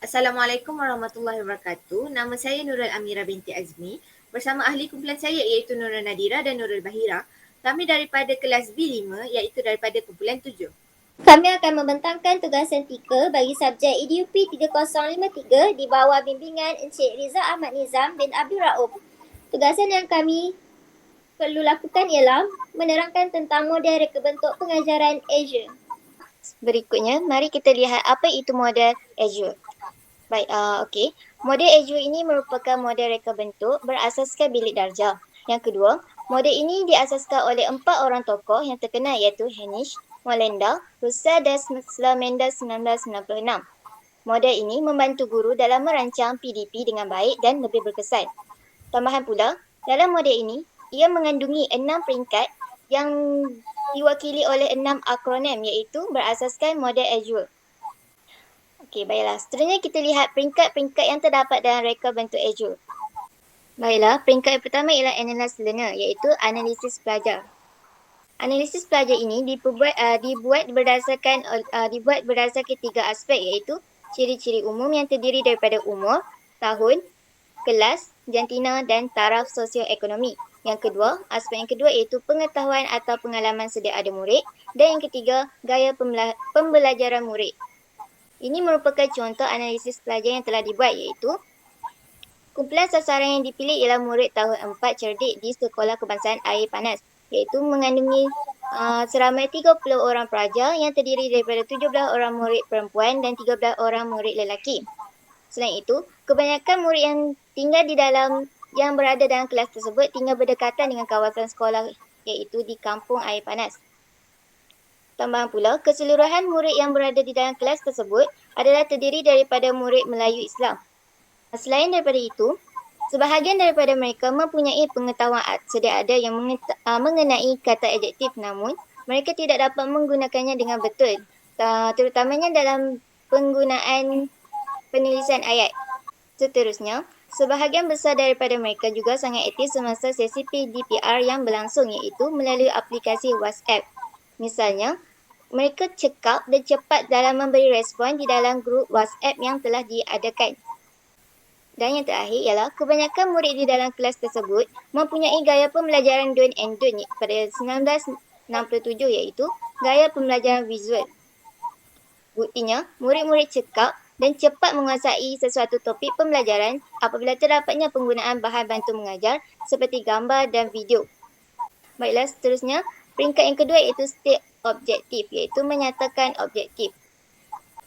Assalamualaikum warahmatullahi wabarakatuh. Nama saya Nurul Amira binti Azmi. Bersama ahli kumpulan saya iaitu Nurul Nadira dan Nurul Bahira. Kami daripada kelas B5 iaitu daripada kumpulan 7. Kami akan membentangkan tugasan 3 bagi subjek EDUP 3053 di bawah bimbingan Encik Riza Ahmad Nizam bin Abdul Rauf. Tugasan yang kami perlu lakukan ialah menerangkan tentang model reka bentuk pengajaran Azure. Berikutnya, mari kita lihat apa itu model Azure. Baik, okey. Model Azure ini merupakan model reka bentuk berasaskan bilik darjah. Yang kedua, model ini diasaskan oleh 4 orang tokoh yang terkenal iaitu Hanish, Molenda, Russell dan Slamenda 1996. Model ini membantu guru dalam merancang PDP dengan baik dan lebih berkesan. Tambahan pula, dalam model ini, ia mengandungi 6 peringkat yang diwakili oleh 6 akronim iaitu berasaskan model Azure. Okey, baiklah. Seterusnya kita lihat peringkat-peringkat yang terdapat dalam reka bentuk Azure. Baiklah, peringkat yang pertama ialah Analyze Learner iaitu analisis pelajar. Analisis pelajar ini dibuat berdasarkan 3 aspek iaitu ciri-ciri umum yang terdiri daripada umur, tahun, kelas, jantina dan taraf sosioekonomi. Yang kedua, aspek yang kedua iaitu pengetahuan atau pengalaman sedia ada murid. Dan yang ketiga, gaya pembelajaran murid. Ini merupakan contoh analisis pelajar yang telah dibuat iaitu kumpulan sasaran yang dipilih ialah murid tahun 4 cerdik di Sekolah Kebangsaan Air Panas iaitu mengandungi seramai 30 orang pelajar yang terdiri daripada 17 orang murid perempuan dan 13 orang murid lelaki. Selain itu, kebanyakan murid yang berada dalam kelas tersebut tinggal berdekatan dengan kawasan sekolah iaitu di Kampung Air Panas. Tambahan pula, keseluruhan murid yang berada di dalam kelas tersebut adalah terdiri daripada murid Melayu Islam. Selain daripada itu, sebahagian daripada mereka mempunyai pengetahuan sedia ada yang mengenai kata adjektif namun mereka tidak dapat menggunakannya dengan betul, terutamanya dalam penggunaan penulisan ayat. Seterusnya, sebahagian besar daripada mereka juga sangat aktif semasa sesi PDPR yang berlangsung iaitu melalui aplikasi WhatsApp. Misalnya, mereka cekap dan cepat dalam memberi respon di dalam grup WhatsApp yang telah diadakan. Dan yang terakhir ialah kebanyakan murid di dalam kelas tersebut mempunyai gaya pembelajaran do's and don'ts pada 1967 iaitu gaya pembelajaran visual. Buktinya, murid-murid cekap dan cepat menguasai sesuatu topik pembelajaran apabila terdapatnya penggunaan bahan bantu mengajar seperti gambar dan video. Baiklah, seterusnya, peringkat yang kedua iaitu state objektif iaitu menyatakan objektif.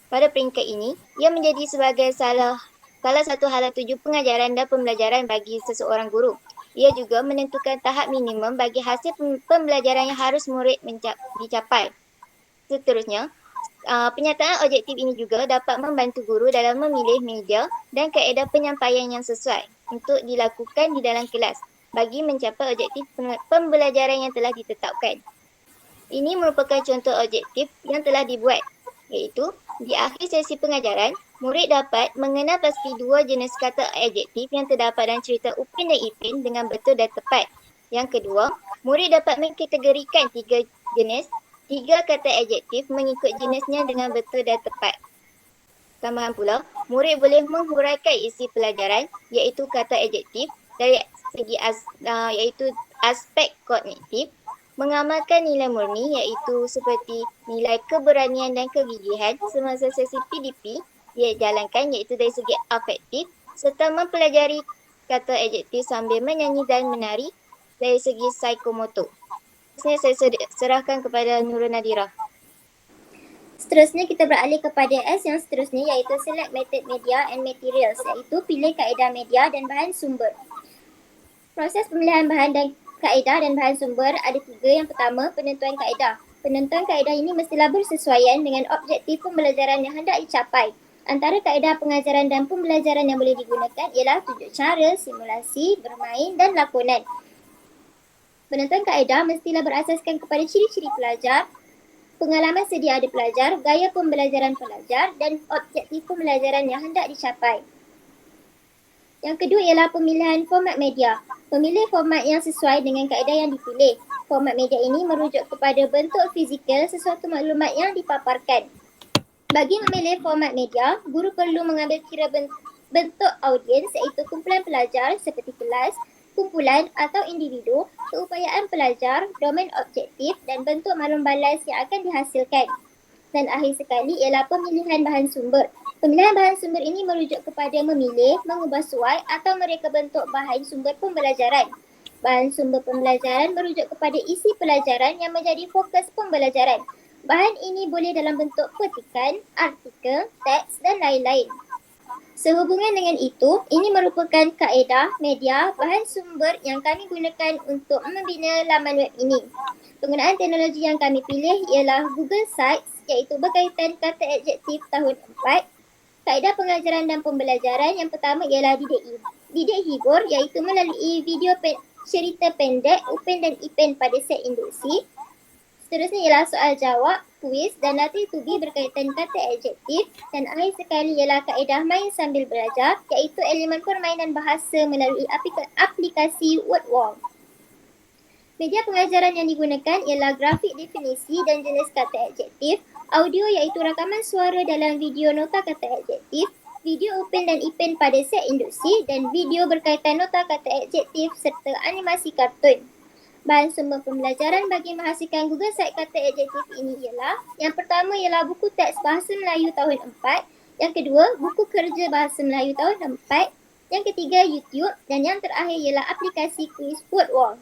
Pada peringkat ini, ia menjadi sebagai salah satu hala tuju pengajaran dan pembelajaran bagi seseorang guru. Ia juga menentukan tahap minimum bagi hasil pembelajaran yang harus murid dicapai. Seterusnya, penyataan objektif ini juga dapat membantu guru dalam memilih media dan kaedah penyampaian yang sesuai untuk dilakukan di dalam kelas bagi mencapai objektif pembelajaran yang telah ditetapkan. Ini merupakan contoh objektif yang telah dibuat, iaitu di akhir sesi pengajaran, murid dapat mengenal pasti 2 jenis kata adjektif yang terdapat dalam cerita Upin dan Ipin dengan betul dan tepat. Yang kedua, murid dapat mengkategorikan 3 kata adjektif mengikut jenisnya dengan betul dan tepat. Tambahan pula, murid boleh menghuraikan isi pelajaran iaitu kata adjektif dari segi iaitu aspek kognitif, mengamalkan nilai murni iaitu seperti nilai keberanian dan kegigihan semasa sesi PDP dijalankan iaitu dari segi afektif serta mempelajari kata adjektif sambil menyanyi dan menari dari segi psikomotor. Seterusnya saya serahkan kepada Nurul Nadira. Seterusnya kita beralih kepada S yang seterusnya iaitu Select Method Media and Materials iaitu pilih kaedah media dan bahan sumber. Proses pemilihan bahan dan kaedah dan bahan sumber ada 3. Yang pertama, penentuan kaedah. Penentuan kaedah ini mestilah bersesuaian dengan objektif pembelajaran yang hendak dicapai. Antara kaedah pengajaran dan pembelajaran yang boleh digunakan ialah tunjuk cara, simulasi, bermain dan lakonan. Penentuan kaedah mestilah berasaskan kepada ciri-ciri pelajar, pengalaman sedia ada pelajar, gaya pembelajaran pelajar dan objektif pembelajaran yang hendak dicapai. Yang kedua ialah pemilihan format media. Memilih format yang sesuai dengan kaedah yang dipilih. Format media ini merujuk kepada bentuk fizikal sesuatu maklumat yang dipaparkan. Bagi memilih format media, guru perlu mengambil kira bentuk audiens iaitu kumpulan pelajar seperti kelas, kumpulan atau individu, keupayaan pelajar, domain objektif dan bentuk maklum balas yang akan dihasilkan. Dan akhir sekali ialah pemilihan bahan sumber. Pemilihan bahan sumber ini merujuk kepada memilih, mengubah suai atau mereka bentuk bahan sumber pembelajaran. Bahan sumber pembelajaran merujuk kepada isi pelajaran yang menjadi fokus pembelajaran. Bahan ini boleh dalam bentuk petikan, artikel, teks dan lain-lain. Sehubungan dengan itu, ini merupakan kaedah media bahan sumber yang kami gunakan untuk membina laman web ini. Penggunaan teknologi yang kami pilih ialah Google Sites iaitu berkaitan kata adjektif tahun 4. Kaedah pengajaran dan pembelajaran yang pertama ialah didik hibur iaitu melalui video cerita pendek, UPEN dan IPEN pada set induksi. Seterusnya ialah soal jawab, kuis dan latih to be berkaitan kata adjektif dan akhir sekali ialah kaedah main sambil belajar iaitu elemen permainan bahasa melalui aplikasi WordWall. Media pengajaran yang digunakan ialah grafik definisi dan jenis kata adjektif, audio iaitu rakaman suara dalam video nota kata adjektif, video UPEN dan IPEN pada set induksi dan video berkaitan nota kata adjektif serta animasi kartun. Bahan sumber pembelajaran bagi menghasilkan Google Site kata adjektif ini ialah yang pertama ialah buku teks Bahasa Melayu tahun 4, yang kedua buku kerja Bahasa Melayu tahun 4, yang ketiga YouTube dan yang terakhir ialah aplikasi kuis WordWall.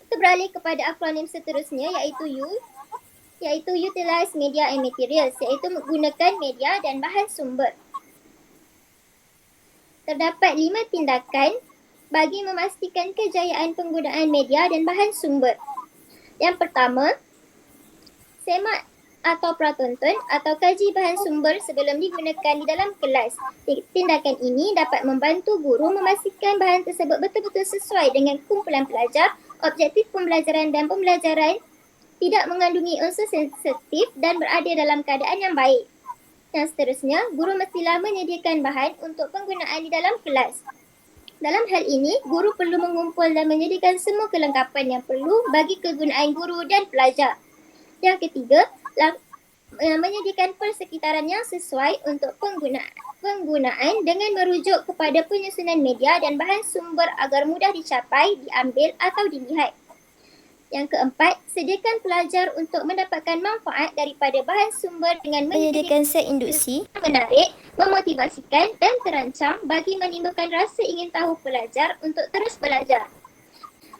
Kita beralih kepada akronim seterusnya iaitu Utilize Media and Materials iaitu menggunakan media dan bahan sumber. Terdapat 5 tindakan bagi memastikan kejayaan penggunaan media dan bahan sumber. Yang pertama, semak atau pratonton atau kaji bahan sumber sebelum digunakan di dalam kelas. Tindakan ini dapat membantu guru memastikan bahan tersebut betul-betul sesuai dengan kumpulan pelajar, objektif pembelajaran dan pembelajaran, tidak mengandungi unsur sensitif dan berada dalam keadaan yang baik. Yang seterusnya, guru mestilah menyediakan bahan untuk penggunaan di dalam kelas. Dalam hal ini, guru perlu mengumpul dan menyediakan semua kelengkapan yang perlu bagi kegunaan guru dan pelajar. Yang ketiga, menyediakan persekitaran yang sesuai untuk penggunaan dengan merujuk kepada penyusunan media dan bahan sumber agar mudah dicapai, diambil atau dilihat. Yang keempat, sediakan pelajar untuk mendapatkan manfaat daripada bahan sumber dengan menyediakan set induksi menarik, memotivasikan dan terancang bagi menimbulkan rasa ingin tahu pelajar untuk terus belajar.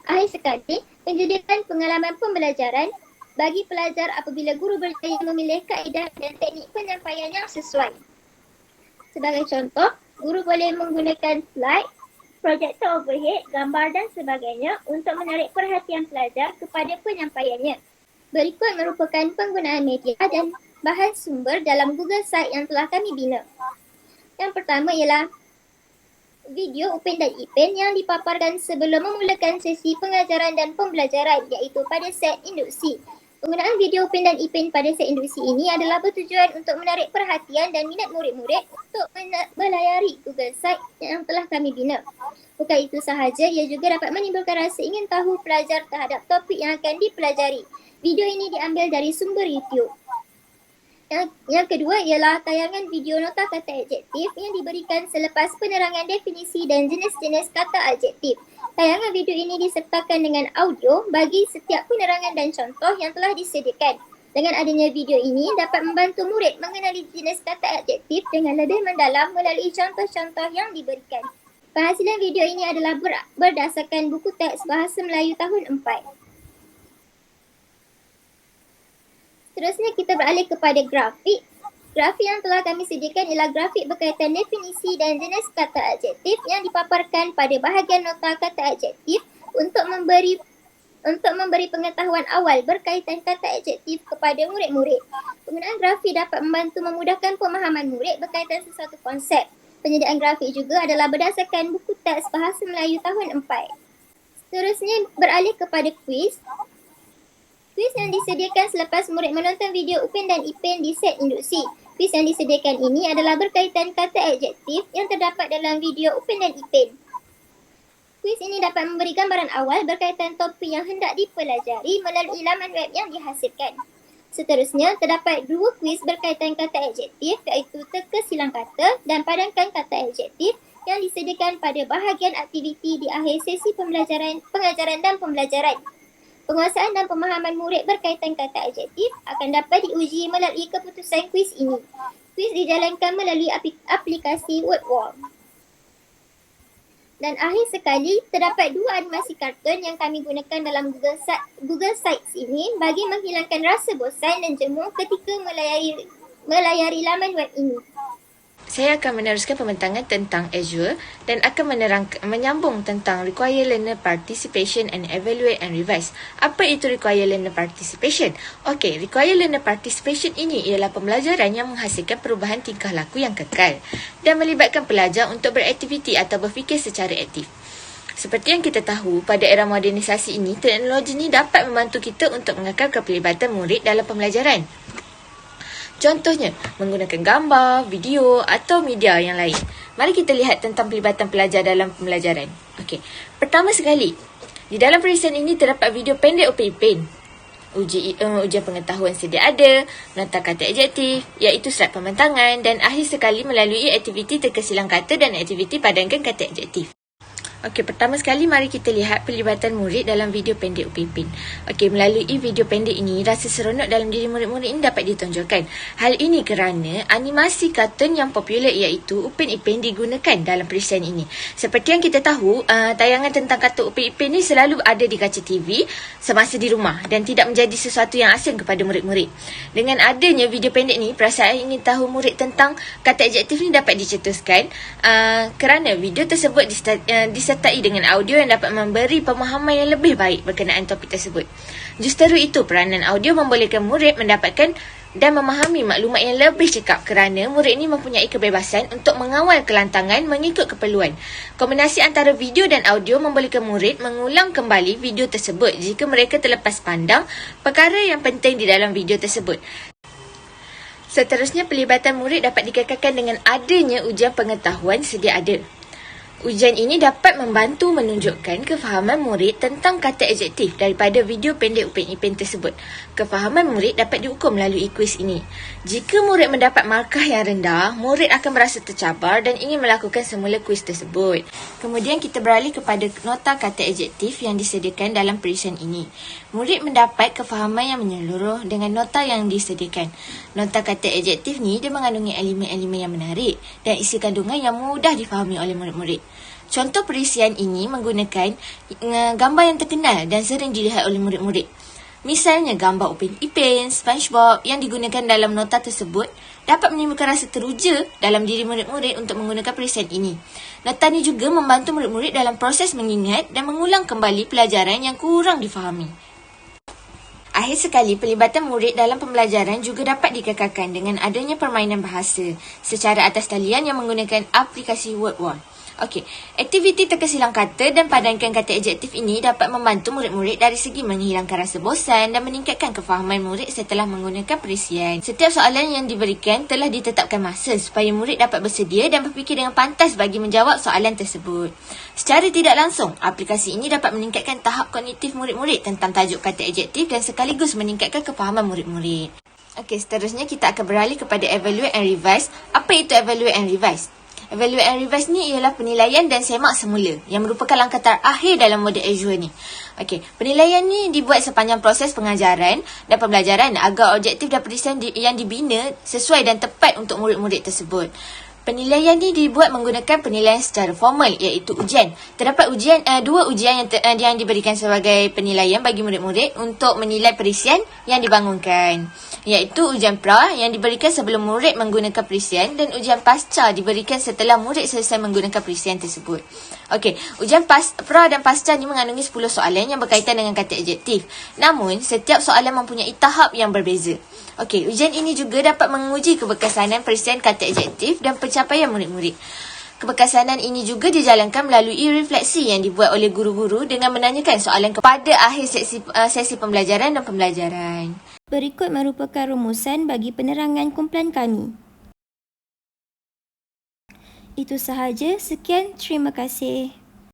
Akhir sekali, menyediakan pengalaman pembelajaran bagi pelajar apabila guru berjaya memilih kaedah dan teknik penyampaian yang sesuai. Sebagai contoh, guru boleh menggunakan slide, projektor overhead, gambar dan sebagainya untuk menarik perhatian pelajar kepada penyampaiannya. Berikut merupakan penggunaan media dan bahan sumber dalam Google Site yang telah kami bina. Yang pertama ialah video UPEN dan IPEN yang dipaparkan sebelum memulakan sesi pengajaran dan pembelajaran iaitu pada set induksi. Penggunaan video UPEN dan IPEN pada set induksi ini adalah bertujuan untuk menarik perhatian dan minat murid-murid untuk melayari Google Site yang telah kami bina. Bukan itu sahaja, ia juga dapat menimbulkan rasa ingin tahu pelajar terhadap topik yang akan dipelajari. Video ini diambil dari sumber YouTube. Yang kedua ialah tayangan video nota kata adjektif yang diberikan selepas penerangan definisi dan jenis-jenis kata adjektif. Tayangan video ini disertakan dengan audio bagi setiap penerangan dan contoh yang telah disediakan. Dengan adanya video ini dapat membantu murid mengenali jenis kata adjektif dengan lebih mendalam melalui contoh-contoh yang diberikan. Penghasilan video ini adalah berdasarkan buku teks Bahasa Melayu tahun 4. Seterusnya kita beralih kepada grafik. Grafik yang telah kami sediakan ialah grafik berkaitan definisi dan jenis kata adjektif yang dipaparkan pada bahagian nota kata adjektif untuk memberi pengetahuan awal berkaitan kata adjektif kepada murid-murid. Penggunaan grafik dapat membantu memudahkan pemahaman murid berkaitan sesuatu konsep. Penyediaan grafik juga adalah berdasarkan buku teks Bahasa Melayu tahun 4. Seterusnya beralih kepada kuis. Kuis yang disediakan selepas murid menonton video UPEN dan IPEN di set induksi. Kuis yang disediakan ini adalah berkaitan kata adjektif yang terdapat dalam video UPEN dan IPEN. Kuis ini dapat memberi gambaran awal berkaitan topik yang hendak dipelajari melalui laman web yang dihasilkan. Seterusnya, terdapat 2 kuis berkaitan kata adjektif iaitu teka silang kata dan padankan kata adjektif yang disediakan pada bahagian aktiviti di akhir sesi pengajaran dan pembelajaran. Penguasaan dan pemahaman murid berkaitan kata adjektif akan dapat diuji melalui keputusan kuis ini. Kuis dijalankan melalui aplikasi WordWall. Dan akhir sekali, terdapat 2 animasi kartun yang kami gunakan dalam Google Sites ini bagi menghilangkan rasa bosan dan jemu ketika melayari laman web ini. Saya akan meneruskan pembentangan tentang Azure dan akan menyambung tentang Require Learner Participation and Evaluate and Revise. Apa itu Require Learner Participation? Okey, Require Learner Participation ini ialah pembelajaran yang menghasilkan perubahan tingkah laku yang kekal dan melibatkan pelajar untuk beraktiviti atau berfikir secara aktif. Seperti yang kita tahu, pada era modernisasi ini, teknologi ini dapat membantu kita untuk mengekal keterlibatan murid dalam pembelajaran. Contohnya, menggunakan gambar, video atau media yang lain. Mari kita lihat tentang pelibatan pelajar dalam pembelajaran. Okey, pertama sekali, di dalam perisian ini terdapat video pendek Upin Ipin. Ujian pengetahuan sedia ada, nota kata adjektif, iaitu surat pembentangan dan akhir sekali melalui aktiviti teka silang kata dan aktiviti padankan kata adjektif. Okey, pertama sekali mari kita lihat pelibatan murid dalam video pendek Upin Ipin. Okey, melalui video pendek ini, rasa seronok dalam diri murid-murid ini dapat ditonjolkan. Hal ini kerana animasi kartun yang popular iaitu Upin Ipin digunakan dalam perisian ini. Seperti yang kita tahu, tayangan tentang kartun Upin Ipin ni selalu ada di kaca TV semasa di rumah dan tidak menjadi sesuatu yang asing kepada murid-murid. Dengan adanya video pendek ni, perasaan ingin tahu murid tentang kata adjektif ni dapat dicetuskan kerana video tersebut disertai dengan audio yang dapat memberi pemahaman yang lebih baik berkenaan topik tersebut. Justeru itu, peranan audio membolehkan murid mendapatkan dan memahami maklumat yang lebih cekap kerana murid ini mempunyai kebebasan untuk mengawal kelantangan mengikut keperluan. Kombinasi antara video dan audio membolehkan murid mengulang kembali video tersebut jika mereka terlepas pandang perkara yang penting di dalam video tersebut. Seterusnya, pelibatan murid dapat dikekalkan dengan adanya ujian pengetahuan sedia ada. Ujian ini dapat membantu menunjukkan kefahaman murid tentang kata adjektif daripada video pendek Upin Ipin tersebut. Kefahaman murid dapat diukur melalui kuis ini. Jika murid mendapat markah yang rendah, murid akan merasa tercabar dan ingin melakukan semula kuis tersebut. Kemudian kita beralih kepada nota kata adjektif yang disediakan dalam perisian ini. Murid mendapat kefahaman yang menyeluruh dengan nota yang disediakan. Nota kata adjektif ni dia mengandungi elemen-elemen yang menarik dan isi kandungan yang mudah difahami oleh murid-murid. Contoh perisian ini menggunakan gambar yang terkenal dan sering dilihat oleh murid-murid. Misalnya gambar Upin Ipin, SpongeBob yang digunakan dalam nota tersebut dapat menimbulkan rasa teruja dalam diri murid-murid untuk menggunakan perisian ini. Nota ini juga membantu murid-murid dalam proses mengingat dan mengulang kembali pelajaran yang kurang difahami. Akhir sekali, pelibatan murid dalam pembelajaran juga dapat dikekalkan dengan adanya permainan bahasa secara atas talian yang menggunakan aplikasi WordWall. Okey, aktiviti teka silang kata dan padankan kata adjektif ini dapat membantu murid-murid dari segi menghilangkan rasa bosan dan meningkatkan kefahaman murid setelah menggunakan perisian. Setiap soalan yang diberikan telah ditetapkan masa supaya murid dapat bersedia dan berfikir dengan pantas bagi menjawab soalan tersebut. Secara tidak langsung, aplikasi ini dapat meningkatkan tahap kognitif murid-murid tentang tajuk kata adjektif dan sekaligus meningkatkan kefahaman murid-murid. Okey, seterusnya kita akan beralih kepada Evaluate and Revise. Apa itu Evaluate and Revise? Evaluate and Revise ni ialah penilaian dan semak semula yang merupakan langkah terakhir dalam model Azure ni. Okey, penilaian ni dibuat sepanjang proses pengajaran dan pembelajaran agar objektif dan perisian yang dibina sesuai dan tepat untuk murid-murid tersebut. Penilaian ni dibuat menggunakan penilaian secara formal iaitu ujian. Terdapat dua ujian yang diberikan sebagai penilaian bagi murid-murid untuk menilai perisian yang dibangunkan, iaitu ujian pra yang diberikan sebelum murid menggunakan perisian dan ujian pasca diberikan setelah murid selesai menggunakan perisian tersebut. Okey, ujian pra dan pasca ni mengandungi 10 soalan yang berkaitan dengan kata adjektif. Namun, setiap soalan mempunyai tahap yang berbeza. Okey, ujian ini juga dapat menguji keberkesanan perisian kata adjektif dan pencapaian murid-murid. Keberkesanan ini juga dijalankan melalui refleksi yang dibuat oleh guru-guru dengan menanyakan soalan kepada akhir sesi pembelajaran dan pembelajaran. Berikut merupakan rumusan bagi penerangan kumpulan kami. Itu sahaja, sekian, terima kasih.